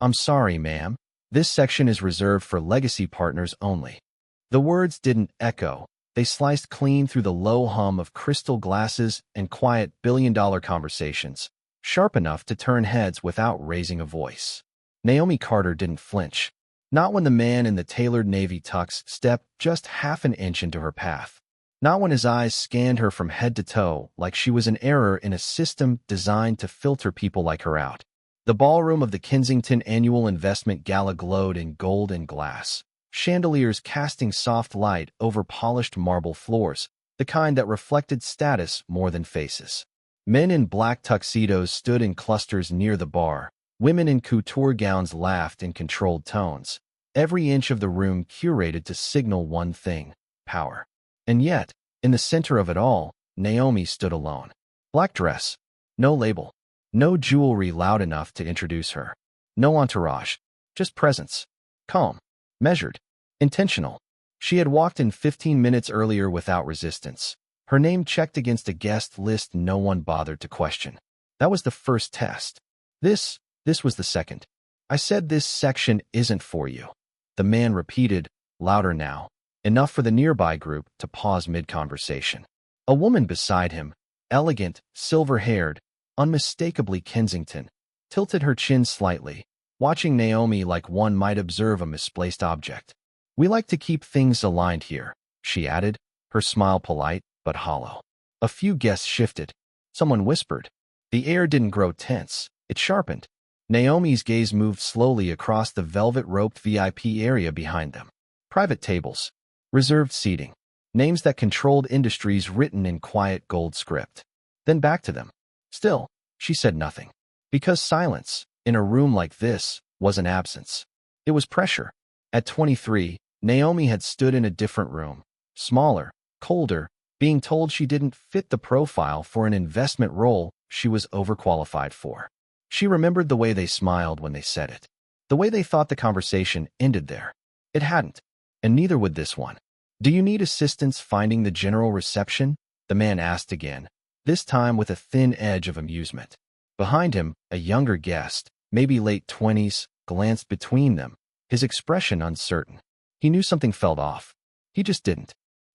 I'm sorry, ma'am. This section is reserved for legacy partners only. The words didn't echo. They sliced clean through the low hum of crystal glasses and quiet billion-dollar conversations, sharp enough to turn heads without raising a voice. Naomi Carter didn't flinch. Not when the man in the tailored navy tux stepped just half an inch into her path. Not when his eyes scanned her from head to toe like she was an error in a system designed to filter people like her out. The ballroom of the Kensington Annual Investment Gala glowed in gold and glass, chandeliers casting soft light over polished marble floors, the kind that reflected status more than faces. Men in black tuxedos stood in clusters near the bar. Women in couture gowns laughed in controlled tones. Every inch of the room curated to signal one thing: power. And yet, in the center of it all, Naomi stood alone. Black dress. No label. No jewelry loud enough to introduce her. No entourage. Just presence. Calm. Measured. Intentional. She had walked in 15 minutes earlier without resistance. Her name checked against a guest list no one bothered to question. That was the first test. This was the second. I said this section isn't for you. The man repeated, louder now, enough for the nearby group to pause mid-conversation. A woman beside him, elegant, silver-haired, unmistakably Kensington, tilted her chin slightly, watching Naomi like one might observe a misplaced object. We like to keep things aligned here, she added, her smile polite but hollow. A few guests shifted. Someone whispered. The air didn't grow tense. It sharpened. Naomi's gaze moved slowly across the velvet-roped VIP area behind them. Private tables. Reserved seating. Names that controlled industries written in quiet gold script. Then back to them. Still, she said nothing. Because silence, in a room like this, wasn't absence. It was pressure. At 23, Naomi had stood in a different room. Smaller, colder, being told she didn't fit the profile for an investment role she was overqualified for. She remembered the way they smiled when they said it. The way they thought the conversation ended there. It hadn't. And neither would this one. Do you need assistance finding the general reception? The man asked again, this time with a thin edge of amusement. Behind him, a younger guest, maybe late 20s, glanced between them, his expression uncertain. He knew something felt off. He just didn't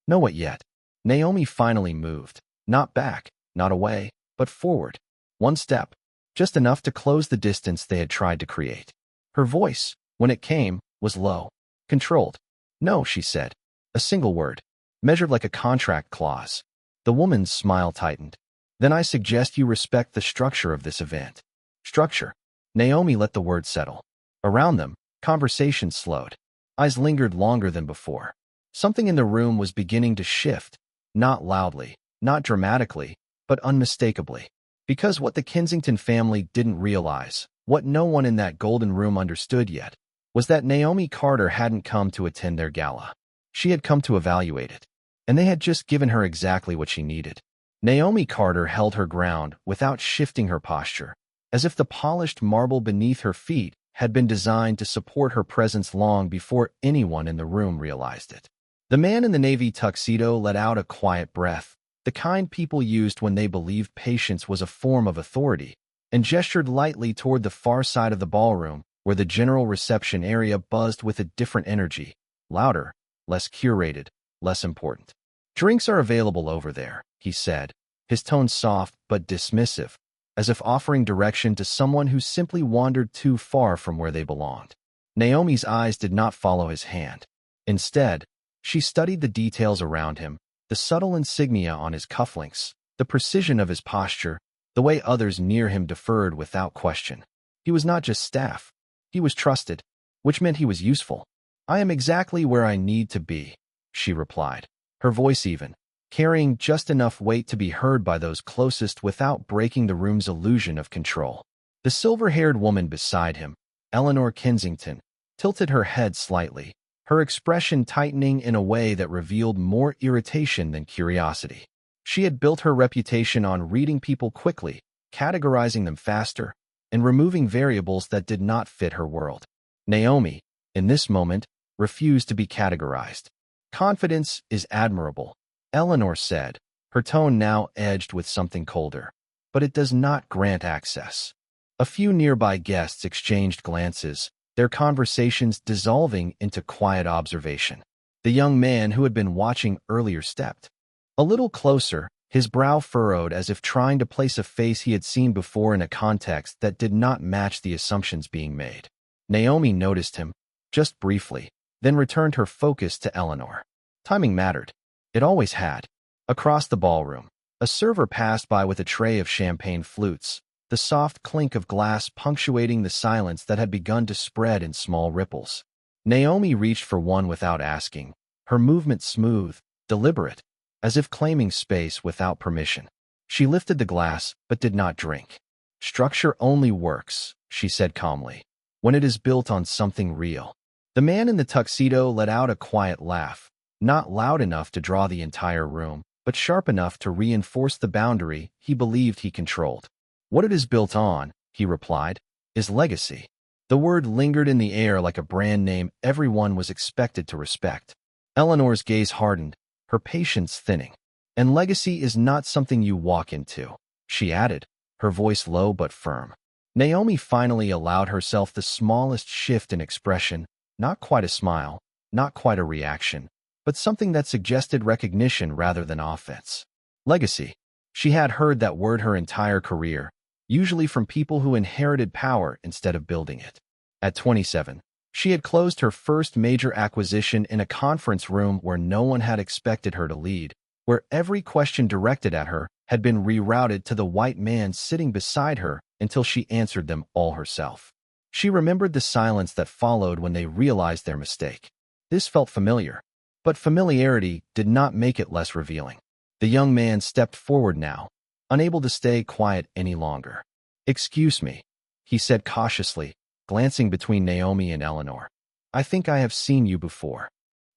know what yet. Naomi finally moved. Not back, not away, but forward. One step. Just enough to close the distance they had tried to create. Her voice, when it came, was low. Controlled. No, she said. A single word. Measured like a contract clause. The woman's smile tightened. Then I suggest you respect the structure of this event. Structure. Naomi let the word settle. Around them, conversation slowed. Eyes lingered longer than before. Something in the room was beginning to shift. Not loudly, not dramatically, but unmistakably. Because what the Kensington family didn't realize, what no one in that golden room understood yet, was that Naomi Carter hadn't come to attend their gala. She had come to evaluate it. And they had just given her exactly what she needed. Naomi Carter held her ground without shifting her posture, as if the polished marble beneath her feet had been designed to support her presence long before anyone in the room realized it. The man in the navy tuxedo let out a quiet breath, the kind people used when they believed patience was a form of authority, and gestured lightly toward the far side of the ballroom, where the general reception area buzzed with a different energy, louder, less curated, less important. Drinks are available over there, he said, his tone soft but dismissive, as if offering direction to someone who simply wandered too far from where they belonged. Naomi's eyes did not follow his hand. Instead, she studied the details around him, the subtle insignia on his cufflinks, the precision of his posture, the way others near him deferred without question. He was not just staff. He was trusted, which meant he was useful. I am exactly where I need to be, she replied, her voice even, carrying just enough weight to be heard by those closest without breaking the room's illusion of control. The silver-haired woman beside him, Eleanor Kensington, tilted her head slightly, her expression tightening in a way that revealed more irritation than curiosity. She had built her reputation on reading people quickly, categorizing them faster, and removing variables that did not fit her world. Naomi, in this moment, refused to be categorized. Confidence is admirable, Eleanor said, her tone now edged with something colder. But it does not grant access. A few nearby guests exchanged glances, their conversations dissolving into quiet observation. The young man who had been watching earlier stepped a little closer, his brow furrowed as if trying to place a face he had seen before in a context that did not match the assumptions being made. Naomi noticed him, just briefly, then returned her focus to Eleanor. Timing mattered. It always had. Across the ballroom, a server passed by with a tray of champagne flutes, the soft clink of glass punctuating the silence that had begun to spread in small ripples. Naomi reached for one without asking, her movement smooth, deliberate, as if claiming space without permission. She lifted the glass, but did not drink. Structure only works, she said calmly, when it is built on something real. The man in the tuxedo let out a quiet laugh, not loud enough to draw the entire room, but sharp enough to reinforce the boundary he believed he controlled. What it is built on, he replied, is legacy. The word lingered in the air like a brand name everyone was expected to respect. Eleanor's gaze hardened, her patience thinning. And legacy is not something you walk into, she added, her voice low but firm. Naomi finally allowed herself the smallest shift in expression, not quite a smile, not quite a reaction, but something that suggested recognition rather than offense. Legacy. She had heard that word her entire career, usually from people who inherited power instead of building it. At 27, she had closed her first major acquisition in a conference room where no one had expected her to lead, where every question directed at her had been rerouted to the white man sitting beside her until she answered them all herself. She remembered the silence that followed when they realized their mistake. This felt familiar, but familiarity did not make it less revealing. The young man stepped forward now, unable to stay quiet any longer. "Excuse me," he said cautiously, glancing between Naomi and Eleanor. "I think I have seen you before."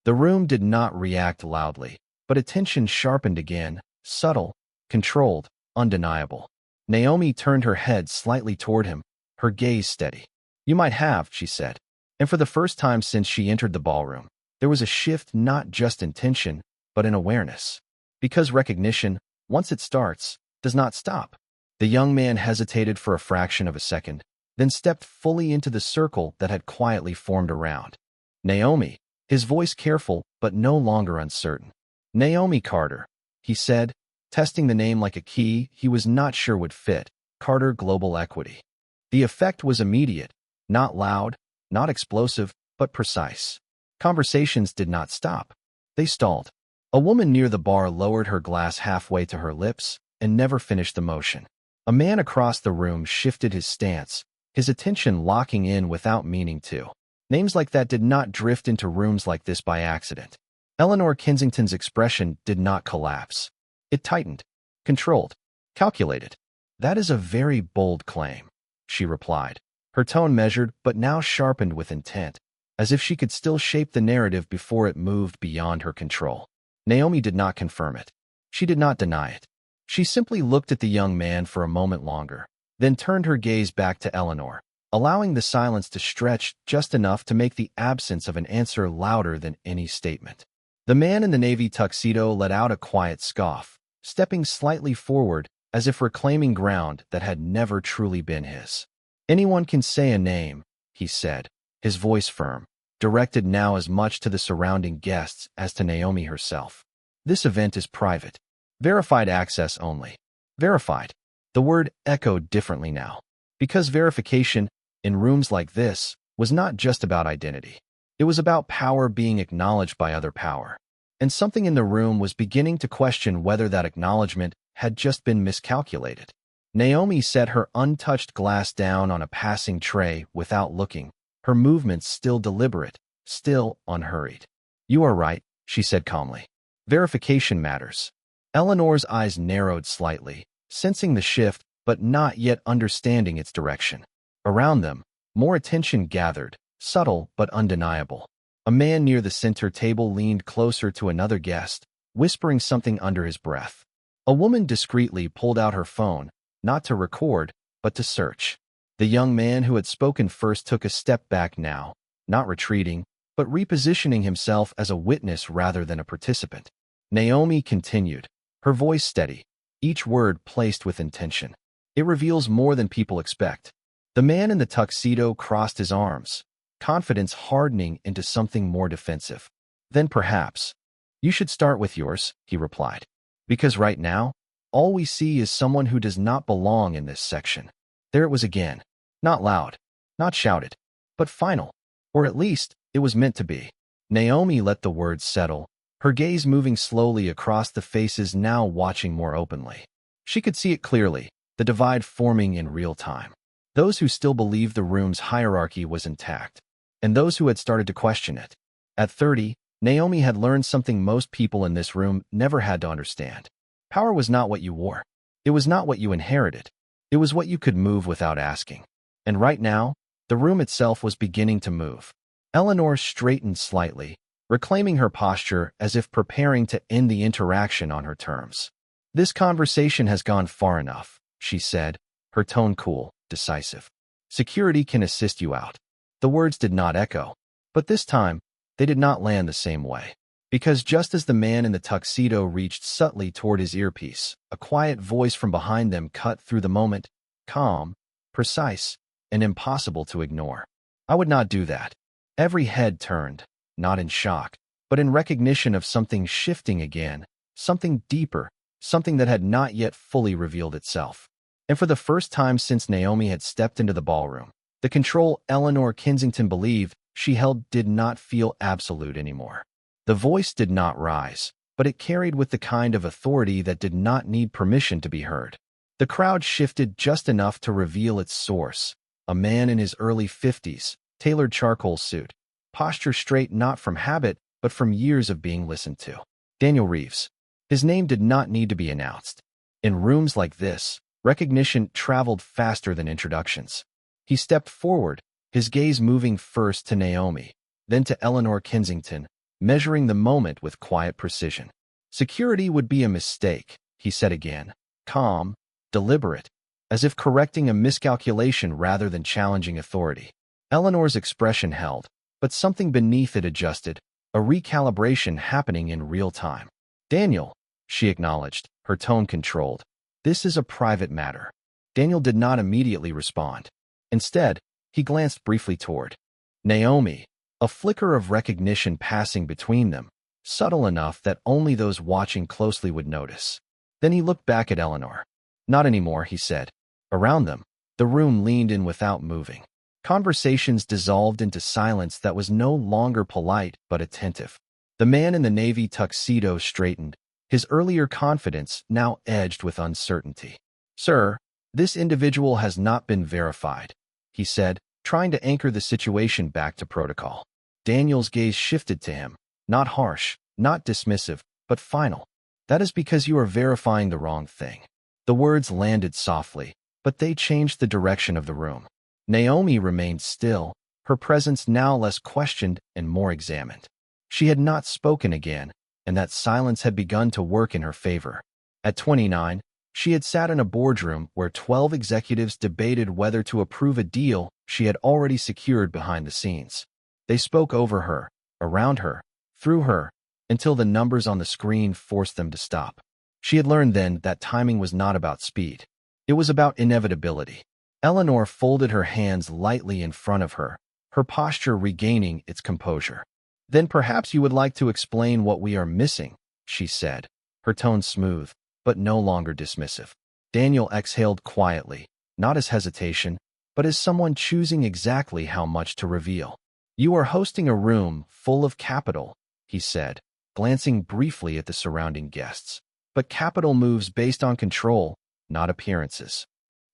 The room did not react loudly, but attention sharpened again, subtle, controlled, undeniable. Naomi turned her head slightly toward him, her gaze steady. "You might have," she said. And for the first time since she entered the ballroom, there was a shift not just in tension, but in awareness. Because recognition, once it starts, does not stop. The young man hesitated for a fraction of a second, then stepped fully into the circle that had quietly formed around. "Naomi," his voice careful but no longer uncertain. "Naomi Carter," he said, testing the name like a key he was not sure would fit, Carter Global Equity. The effect was immediate, not loud, not explosive, but precise. Conversations did not stop. They stalled. A woman near the bar lowered her glass halfway to her lips and never finished the motion. A man across the room shifted his stance, his attention locking in without meaning to. Names like that did not drift into rooms like this by accident. Eleanor Kensington's expression did not collapse. It tightened, controlled, calculated. "That is a very bold claim," she replied, her tone measured but now sharpened with intent, as if she could still shape the narrative before it moved beyond her control. Naomi did not confirm it. She did not deny it. She simply looked at the young man for a moment longer, then turned her gaze back to Eleanor, allowing the silence to stretch just enough to make the absence of an answer louder than any statement. The man in the navy tuxedo let out a quiet scoff, stepping slightly forward as if reclaiming ground that had never truly been his. "Anyone can say a name," he said, his voice firm, directed now as much to the surrounding guests as to Naomi herself. "This event is private. Verified access only." Verified. The word echoed differently now, because verification, in rooms like this, was not just about identity. It was about power being acknowledged by other power. And something in the room was beginning to question whether that acknowledgement had just been miscalculated. Naomi set her untouched glass down on a passing tray without looking, her movements still deliberate, still unhurried. "You are right," she said calmly. "Verification matters." Eleanor's eyes narrowed slightly, sensing the shift but not yet understanding its direction. Around them, more attention gathered, subtle but undeniable. A man near the center table leaned closer to another guest, whispering something under his breath. A woman discreetly pulled out her phone, not to record, but to search. The young man who had spoken first took a step back now, not retreating, but repositioning himself as a witness rather than a participant. Naomi continued, her voice steady, each word placed with intention. "It reveals more than people expect. The man in the tuxedo crossed his arms, confidence hardening into something more defensive. Then perhaps, you should start with yours, he replied. Because right now, all we see is someone who does not belong in this section. There it was again. Not loud, not shouted, but final. Or at least, it was meant to be. Naomi let the words settle, her gaze moving slowly across the faces now watching more openly. She could see it clearly, the divide forming in real time. Those who still believed the room's hierarchy was intact, and those who had started to question it. At 30, Naomi had learned something most people in this room never had to understand. Power was not what you wore. It was not what you inherited. It was what you could move without asking. And right now, the room itself was beginning to move. Eleanor straightened slightly, reclaiming her posture as if preparing to end the interaction on her terms. This conversation has gone far enough, she said, her tone cool, decisive. Security can assist you out. The words did not echo, but this time, they did not land the same way. Because just as the man in the tuxedo reached subtly toward his earpiece, a quiet voice from behind them cut through the moment, calm, precise, and impossible to ignore. I would not do that. Every head turned, not in shock, but in recognition of something shifting again, something deeper, something that had not yet fully revealed itself. And for the first time since Naomi had stepped into the ballroom, the control Eleanor Kensington believed she held did not feel absolute anymore. The voice did not rise, but it carried with the kind of authority that did not need permission to be heard. The crowd shifted just enough to reveal its source, a man in his early 50s, tailored charcoal suit, posture straight not from habit but from years of being listened to. Daniel Reeves. His name did not need to be announced. In rooms like this, recognition traveled faster than introductions. He stepped forward, his gaze moving first to Naomi, then to Eleanor Kensington, measuring the moment with quiet precision. Security would be a mistake, he said again, calm, deliberate, as if correcting a miscalculation rather than challenging authority. Eleanor's expression held, but something beneath it adjusted, a recalibration happening in real time. Daniel, she acknowledged, her tone controlled. This is a private matter. Daniel did not immediately respond. Instead, he glanced briefly toward Naomi, a flicker of recognition passing between them, subtle enough that only those watching closely would notice. Then he looked back at Eleanor. Not anymore, he said. Around them, the room leaned in without moving. Conversations dissolved into silence that was no longer polite but attentive. The man in the navy tuxedo straightened, his earlier confidence now edged with uncertainty. Sir, this individual has not been verified, he said, trying to anchor the situation back to protocol. Daniel's gaze shifted to him, not harsh, not dismissive, but final. That is because you are verifying the wrong thing. The words landed softly, but they changed the direction of the room. Naomi remained still, her presence now less questioned and more examined. She had not spoken again, and that silence had begun to work in her favor. At 29, she had sat in a boardroom where 12 executives debated whether to approve a deal she had already secured behind the scenes. They spoke over her, around her, through her, until the numbers on the screen forced them to stop. She had learned then that timing was not about speed. It was about inevitability. Eleanor folded her hands lightly in front of her, her posture regaining its composure. Then perhaps you would like to explain what we are missing, she said, her tone smooth, but no longer dismissive. Daniel exhaled quietly, not as hesitation, but as someone choosing exactly how much to reveal. You are hosting a room full of capital, he said, glancing briefly at the surrounding guests. But capital moves based on control, not appearances.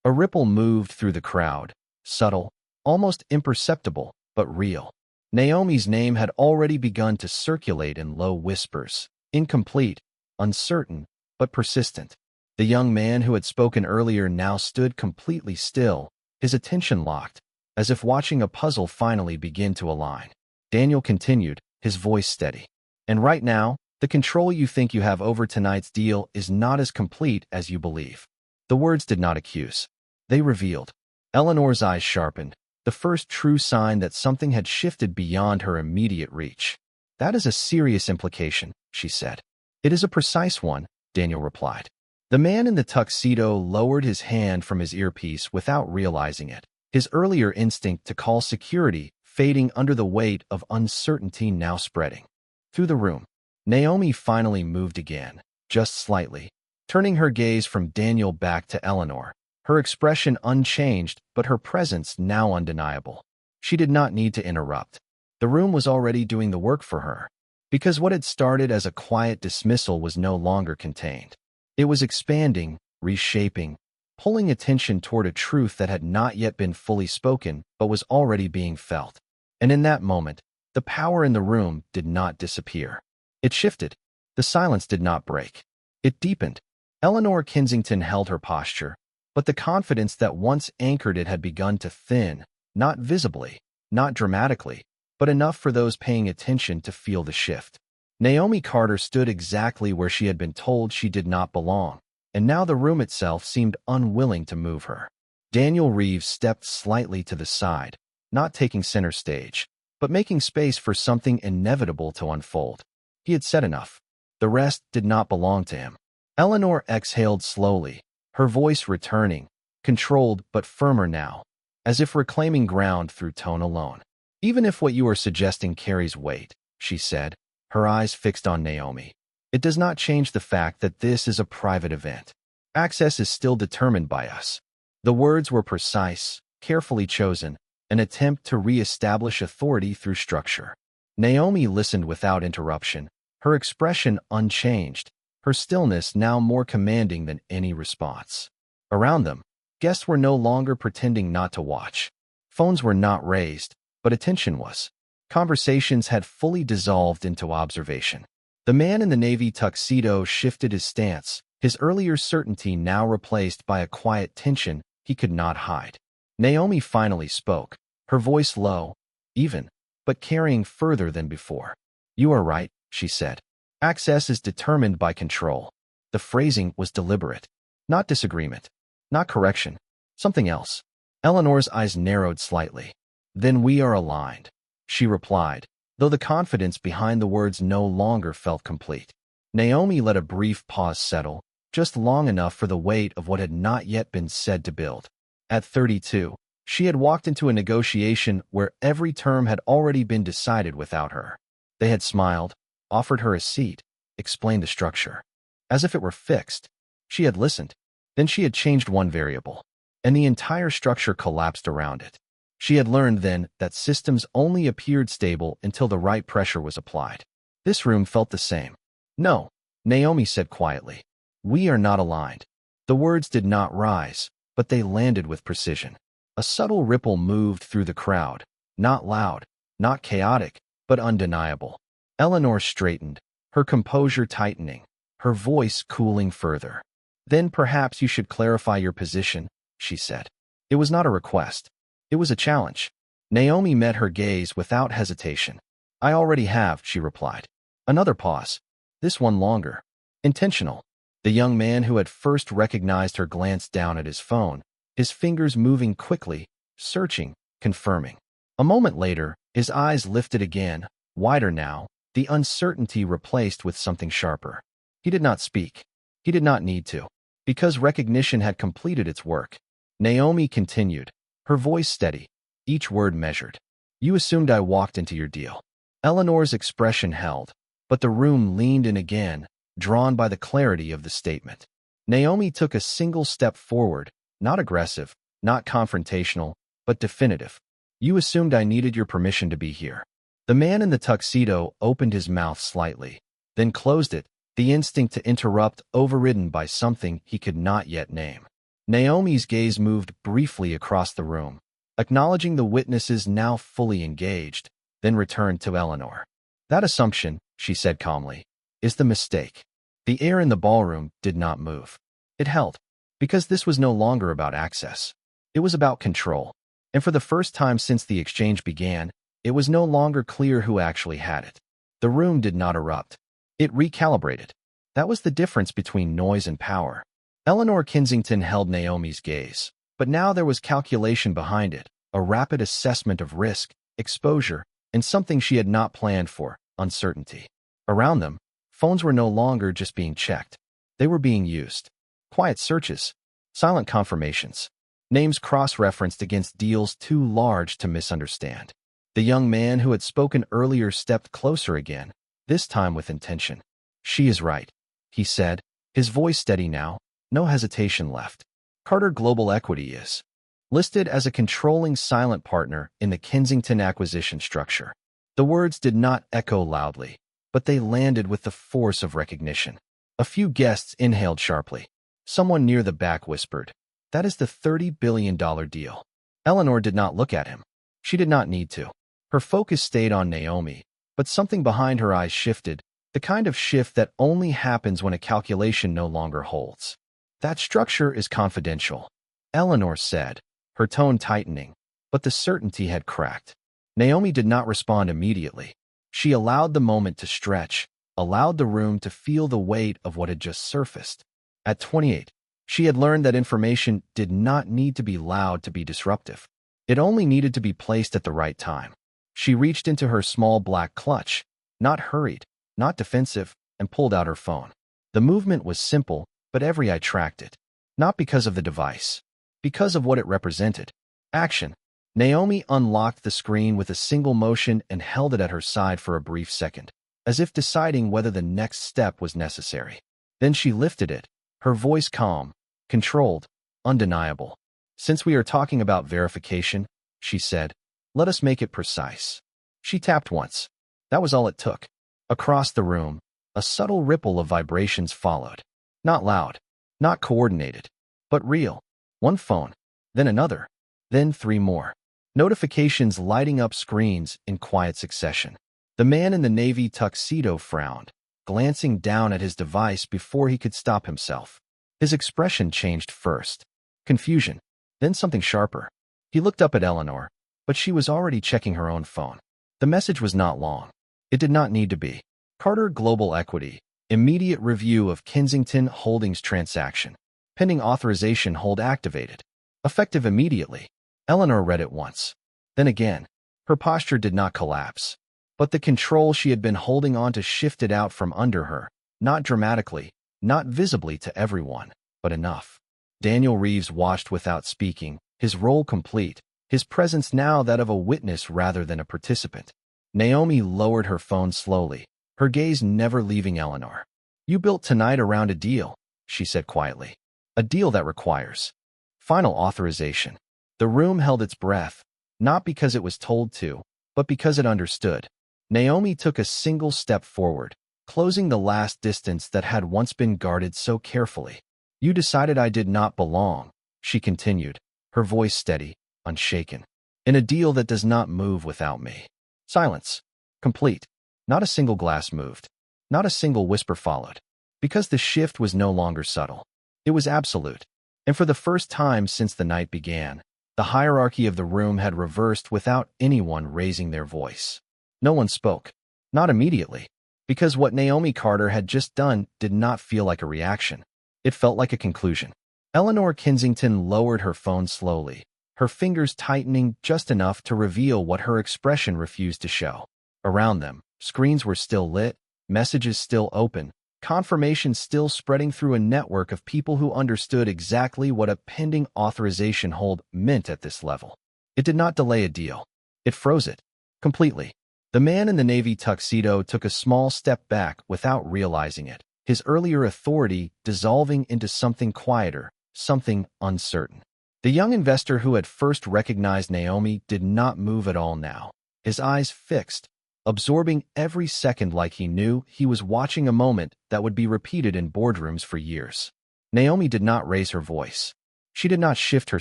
A ripple moved through the crowd, subtle, almost imperceptible, but real. Naomi's name had already begun to circulate in low whispers, incomplete, uncertain, but persistent. The young man who had spoken earlier now stood completely still, his attention locked, as if watching a puzzle finally begin to align. Daniel continued, his voice steady. And right now, the control you think you have over tonight's deal is not as complete as you believe. The words did not accuse. They revealed. Eleanor's eyes sharpened, the first true sign that something had shifted beyond her immediate reach. That is a serious implication, she said. It is a precise one, Daniel replied. The man in the tuxedo lowered his hand from his earpiece without realizing it, his earlier instinct to call security fading under the weight of uncertainty now spreading. Through the room, Naomi finally moved again, just slightly, turning her gaze from Daniel back to Eleanor, her expression unchanged but her presence now undeniable. She did not need to interrupt. The room was already doing the work for her, because what had started as a quiet dismissal was no longer contained. It was expanding, reshaping, pulling attention toward a truth that had not yet been fully spoken but was already being felt. And in that moment, the power in the room did not disappear. It shifted. The silence did not break. It deepened. Eleanor Kensington held her posture, but the confidence that once anchored it had begun to thin, not visibly, not dramatically, but enough for those paying attention to feel the shift. Naomi Carter stood exactly where she had been told she did not belong, and now the room itself seemed unwilling to move her. Daniel Reeves stepped slightly to the side, not taking center stage, but making space for something inevitable to unfold. He had said enough. The rest did not belong to him. Eleanor exhaled slowly, her voice returning, controlled but firmer now, as if reclaiming ground through tone alone. "Even if what you are suggesting carries weight," she said, her eyes fixed on Naomi, "it does not change the fact that this is a private event. Access is still determined by us." The words were precise, carefully chosen, an attempt to re-establish authority through structure. Naomi listened without interruption, her expression unchanged, her stillness now more commanding than any response. Around them, guests were no longer pretending not to watch. Phones were not raised, but attention was. Conversations had fully dissolved into observation. The man in the navy tuxedo shifted his stance, his earlier certainty now replaced by a quiet tension he could not hide. Naomi finally spoke, her voice low, even, but carrying further than before. "You are right," she said. "Access is determined by control." The phrasing was deliberate. Not disagreement. Not correction. Something else. Eleanor's eyes narrowed slightly. "Then we are aligned," she replied, though the confidence behind the words no longer felt complete. Naomi let a brief pause settle, just long enough for the weight of what had not yet been said to build. At 32, she had walked into a negotiation where every term had already been decided without her. They had smiled, offered her a seat, explained the structure. As if it were fixed. She had listened. Then she had changed one variable, and the entire structure collapsed around it. She had learned then that systems only appeared stable until the right pressure was applied. This room felt the same. "No," Naomi said quietly. "We are not aligned." The words did not rise, but they landed with precision. A subtle ripple moved through the crowd, not loud, not chaotic, but undeniable. Eleanor straightened, her composure tightening, her voice cooling further. "Then perhaps you should clarify your position," she said. It was not a request. It was a challenge. Naomi met her gaze without hesitation. "I already have," she replied. Another pause. This one longer. Intentional. The young man who had first recognized her glanced down at his phone, his fingers moving quickly, searching, confirming. A moment later, his eyes lifted again, wider now, the uncertainty replaced with something sharper. He did not speak. He did not need to, because recognition had completed its work. Naomi continued, her voice steady, each word measured. "You assumed I walked into your deal." Eleanor's expression held, but the room leaned in again, drawn by the clarity of the statement. Naomi took a single step forward, not aggressive, not confrontational, but definitive. "You assumed I needed your permission to be here." The man in the tuxedo opened his mouth slightly, then closed it, the instinct to interrupt overridden by something he could not yet name. Naomi's gaze moved briefly across the room, acknowledging the witnesses now fully engaged, then returned to Eleanor. "That assumption," she said calmly, "is the mistake." The air in the ballroom did not move. It held, because this was no longer about access. It was about control. And for the first time since the exchange began, it was no longer clear who actually had it. The room did not erupt. It recalibrated. That was the difference between noise and power. Eleanor Kensington held Naomi's gaze, but now there was calculation behind it, a rapid assessment of risk, exposure, and something she had not planned for, uncertainty. Around them, phones were no longer just being checked. They were being used. Quiet searches, silent confirmations. names cross-referenced against deals too large to misunderstand. The young man who had spoken earlier stepped closer again, this time with intention. "She is right," he said, his voice steady now, no hesitation left. Carter Global Equity is listed as a controlling silent partner in the Kensington acquisition structure. The words did not echo loudly, but they landed with the force of recognition. A few guests inhaled sharply. Someone near the back whispered, "That is the $30 billion deal." Eleanor did not look at him. She did not need to. Her focus stayed on Naomi, but something behind her eyes shifted, the kind of shift that only happens when a calculation no longer holds. "That structure is confidential," Eleanor said, her tone tightening, but the certainty had cracked. Naomi did not respond immediately. She allowed the moment to stretch, allowed the room to feel the weight of what had just surfaced. At 28, she had learned that information did not need to be loud to be disruptive. It only needed to be placed at the right time. She reached into her small black clutch, not hurried, not defensive, and pulled out her phone. The movement was simple, but every eye tracked it. Not because of the device, because of what it represented. Action. Naomi unlocked the screen with a single motion and held it at her side for a brief second, as if deciding whether the next step was necessary. Then she lifted it, her voice calm, controlled, undeniable. "Since we are talking about verification," she said, "let us make it precise." She tapped once. That was all it took. Across the room, a subtle ripple of vibrations followed. Not loud, not coordinated, but real. One phone, then another, then three more. Notifications lighting up screens in quiet succession. The man in the navy tuxedo frowned, glancing down at his device before he could stop himself. His expression changed first. Confusion, then something sharper. He looked up at Eleanor, but she was already checking her own phone. The message was not long. It did not need to be. Carter Global Equity, immediate review of Kensington Holdings transaction. Pending authorization hold activated. Effective immediately. Eleanor read it once. Then again. Her posture did not collapse. But the control she had been holding on to shifted out from under her, not dramatically, not visibly to everyone, but enough. Daniel Reeves watched without speaking, his role complete, his presence now that of a witness rather than a participant. Naomi lowered her phone slowly, her gaze never leaving Eleanor. "You built tonight around a deal," she said quietly. "A deal that requires final authorization." The room held its breath, not because it was told to, but because it understood. Naomi took a single step forward, closing the last distance that had once been guarded so carefully. "You decided I did not belong," she continued, her voice steady, unshaken. "In a deal that does not move without me." Silence. Complete. Not a single glass moved. Not a single whisper followed. Because the shift was no longer subtle. It was absolute. And for the first time since the night began, the hierarchy of the room had reversed without anyone raising their voice. No one spoke. Not immediately. Because what Naomi Carter had just done did not feel like a reaction. It felt like a conclusion. Eleanor Kensington lowered her phone slowly, her fingers tightening just enough to reveal what her expression refused to show. Around them, screens were still lit, messages still open, confirmation still spreading through a network of people who understood exactly what a pending authorization hold meant at this level. It did not delay a deal. It froze it. Completely. The man in the navy tuxedo took a small step back without realizing it, his earlier authority dissolving into something quieter, something uncertain. The young investor who had first recognized Naomi did not move at all now, his eyes fixed, absorbing every second like he knew he was watching a moment that would be repeated in boardrooms for years. Naomi did not raise her voice. She did not shift her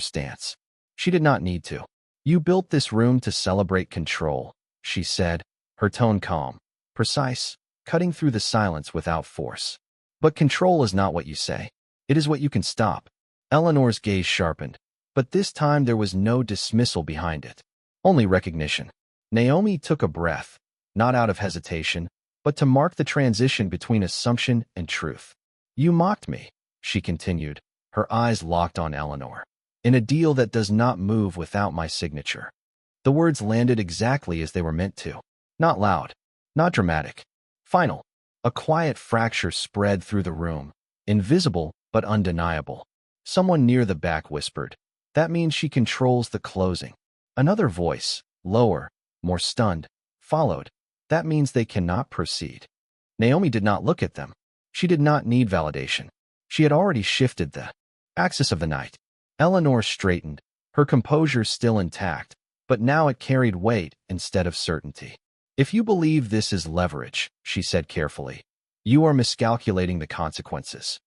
stance. She did not need to. "You built this room to celebrate control," she said, her tone calm, precise, cutting through the silence without force. "But control is not what you say. It is what you can stop." Eleanor's gaze sharpened, but this time there was no dismissal behind it. Only recognition. Naomi took a breath, not out of hesitation, but to mark the transition between assumption and truth. "You mocked me," she continued, her eyes locked on Eleanor. "In a deal that does not move without my signature." The words landed exactly as they were meant to. Not loud, not dramatic. Final. A quiet fracture spread through the room, invisible but undeniable. Someone near the back whispered, That means she controls the closing. Another voice, lower, more stunned, followed. That means they cannot proceed. Naomi did not look at them. She did not need validation. She had already shifted the axis of the night. Eleanor straightened, her composure still intact, but now it carried weight instead of certainty. If you believe this is leverage, she said carefully, you are miscalculating the consequences.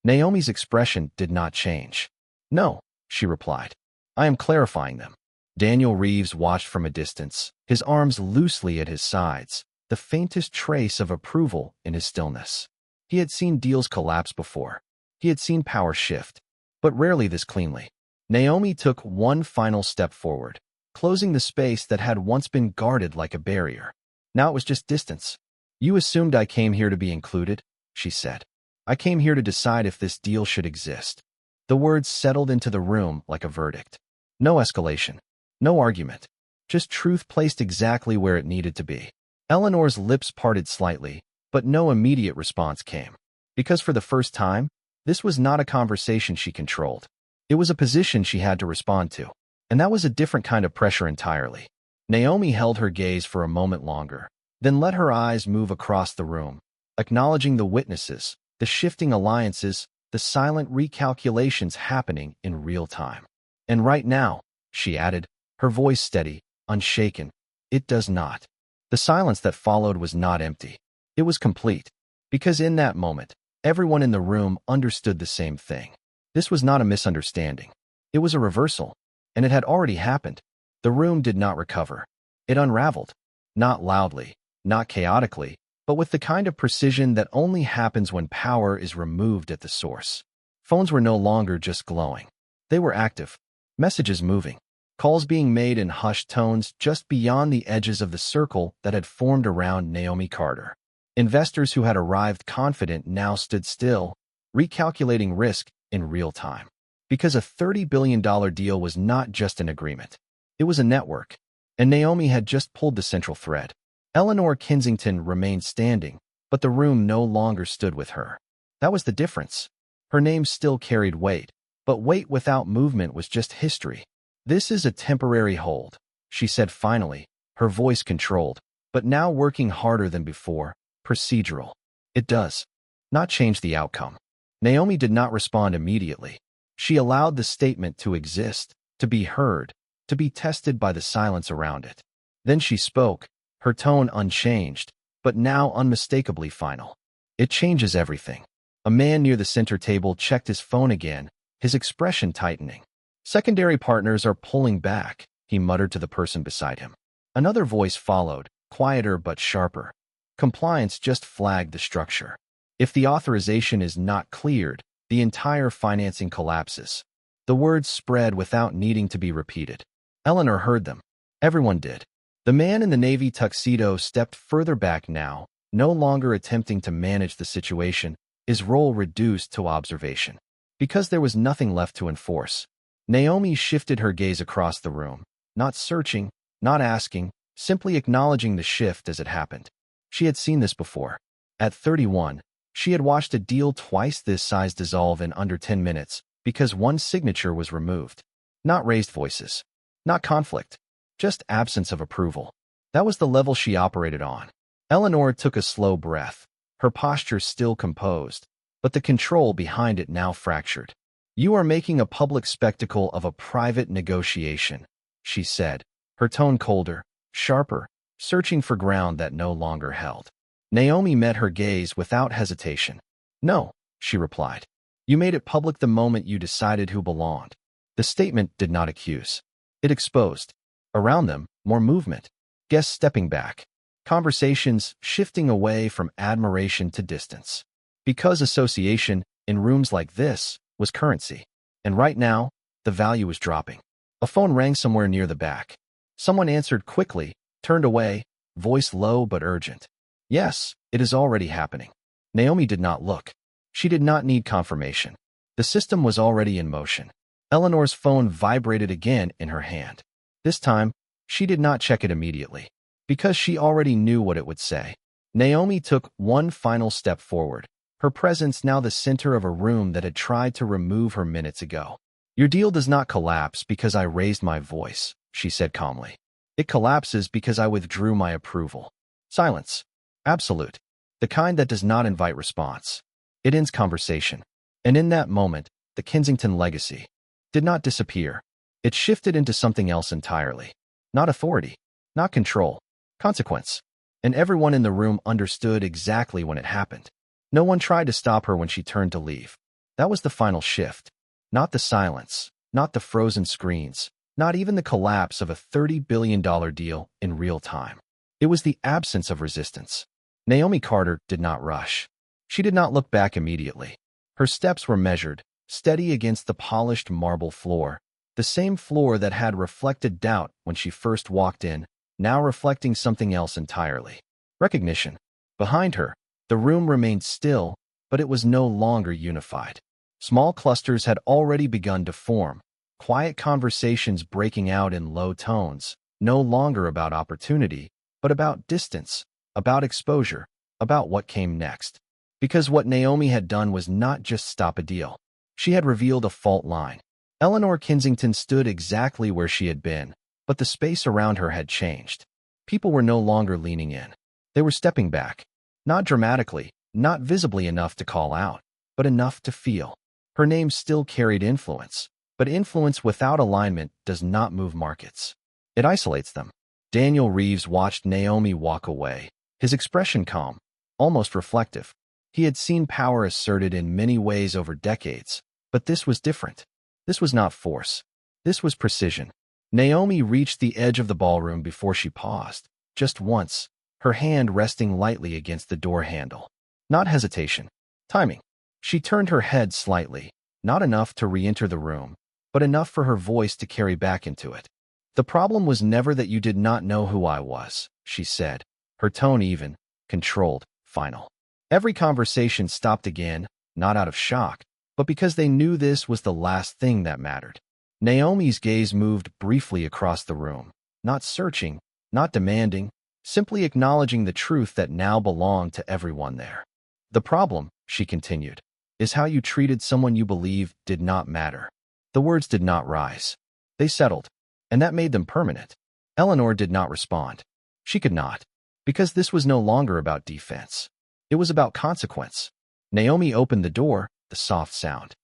Naomi's expression did not change. No, she replied. I am clarifying them. Daniel Reeves watched from a distance, his arms loosely at his sides, the faintest trace of approval in his stillness. He had seen deals collapse before. He had seen power shift, but rarely this cleanly. Naomi took one final step forward, closing the space that had once been guarded like a barrier. Now it was just distance. You assumed I came here to be included, she said. I came here to decide if this deal should exist. The words settled into the room like a verdict. No escalation. No argument. Just truth placed exactly where it needed to be. Eleanor's lips parted slightly, but no immediate response came. Because for the first time, this was not a conversation she controlled. It was a position she had to respond to. And that was a different kind of pressure entirely. Naomi held her gaze for a moment longer, then let her eyes move across the room, acknowledging the witnesses, the shifting alliances, the silent recalculations happening in real time. And right now, she added, her voice steady, unshaken, it does not. The silence that followed was not empty. It was complete. Because in that moment, everyone in the room understood the same thing. This was not a misunderstanding. It was a reversal. And it had already happened. The room did not recover. It unraveled. Not loudly, not chaotically, but with the kind of precision that only happens when power is removed at the source. Phones were no longer just glowing. They were active. Messages moving. Calls being made in hushed tones just beyond the edges of the circle that had formed around Naomi Carter. Investors who had arrived confident now stood still, recalculating risk in real time. Because a $30 billion deal was not just an agreement. It was a network. And Naomi had just pulled the central thread. Eleanor Kensington remained standing, but the room no longer stood with her. That was the difference. Her name still carried weight, but weight without movement was just history. This is a temporary hold, she said finally, her voice controlled, but now working harder than before, procedural. It does not change the outcome. Naomi did not respond immediately. She allowed the statement to exist, to be heard, to be tested by the silence around it. Then she spoke, her tone unchanged, but now unmistakably final. It changes everything. A man near the center table checked his phone again, his expression tightening. Secondary partners are pulling back, he muttered to the person beside him. Another voice followed, quieter but sharper. Compliance just flagged the structure. If the authorization is not cleared, the entire financing collapses. The words spread without needing to be repeated. Eleanor heard them. Everyone did. The man in the navy tuxedo stepped further back now, no longer attempting to manage the situation, his role reduced to observation. Because there was nothing left to enforce. Naomi shifted her gaze across the room, not searching, not asking, simply acknowledging the shift as it happened. She had seen this before. At 31, she had watched a deal twice this size dissolve in under 10 minutes because one signature was removed. Not raised voices. Not conflict. Just absence of approval. That was the level she operated on. Eleanor took a slow breath, her posture still composed, but the control behind it now fractured. You are making a public spectacle of a private negotiation, she said, her tone colder, sharper, searching for ground that no longer held. Naomi met her gaze without hesitation. No, she replied. You made it public the moment you decided who belonged. The statement did not accuse. It exposed. Around them, more movement. Guests stepping back. Conversations shifting away from admiration to distance. Because association, in rooms like this, was currency. And right now, the value was dropping. A phone rang somewhere near the back. Someone answered quickly, turned away, voice low but urgent. Yes, it is already happening. Naomi did not look. She did not need confirmation. The system was already in motion. Eleanor's phone vibrated again in her hand. This time, she did not check it immediately, because she already knew what it would say. Naomi took one final step forward, her presence now the center of a room that had tried to remove her minutes ago. Your deal does not collapse because I raised my voice, she said calmly. It collapses because I withdrew my approval. Silence. Absolute. The kind that does not invite response. It ends conversation. And in that moment, the Kensington legacy did not disappear. It shifted into something else entirely. Not authority. Not control. Consequence. And everyone in the room understood exactly when it happened. No one tried to stop her when she turned to leave. That was the final shift. Not the silence. Not the frozen screens. Not even the collapse of a $30 billion deal in real time. It was the absence of resistance. Naomi Carter did not rush. She did not look back immediately. Her steps were measured, steady against the polished marble floor, the same floor that had reflected doubt when she first walked in, now reflecting something else entirely. Recognition. Behind her, the room remained still, but it was no longer unified. Small clusters had already begun to form, quiet conversations breaking out in low tones, no longer about opportunity, but about distance, about exposure, about what came next. Because what Naomi had done was not just stop a deal. She had revealed a fault line. Eleanor Kensington stood exactly where she had been, but the space around her had changed. People were no longer leaning in. They were stepping back. Not dramatically, not visibly enough to call out, but enough to feel. Her name still carried influence, but influence without alignment does not move markets. It isolates them. Daniel Reeves watched Naomi walk away, his expression calm, almost reflective. He had seen power asserted in many ways over decades, but this was different. This was not force. This was precision. Naomi reached the edge of the ballroom before she paused, just once, her hand resting lightly against the door handle. Not hesitation. Timing. She turned her head slightly, not enough to re-enter the room, but enough for her voice to carry back into it. The problem was never that you did not know who I was, she said, her tone even, controlled, final. Every conversation stopped again, not out of shock, but because they knew this was the last thing that mattered. Naomi's gaze moved briefly across the room, not searching, not demanding, simply acknowledging the truth that now belonged to everyone there. The problem, she continued, is how you treated someone you believed did not matter. The words did not rise. They settled, and that made them permanent. Eleanor did not respond. She could not, because this was no longer about defense. It was about consequence. Naomi opened the door, the soft sound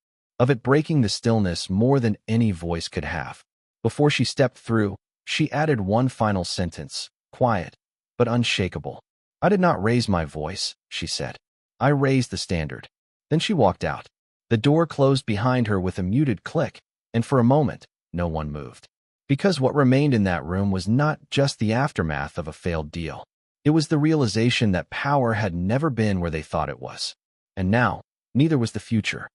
of it breaking the stillness more than any voice could have. Before she stepped through, she added one final sentence, quiet, but unshakable. I did not raise my voice, she said. I raised the standard. Then she walked out. The door closed behind her with a muted click, and for a moment, no one moved. Because what remained in that room was not just the aftermath of a failed deal. It was the realization that power had never been where they thought it was. And now, neither was the future.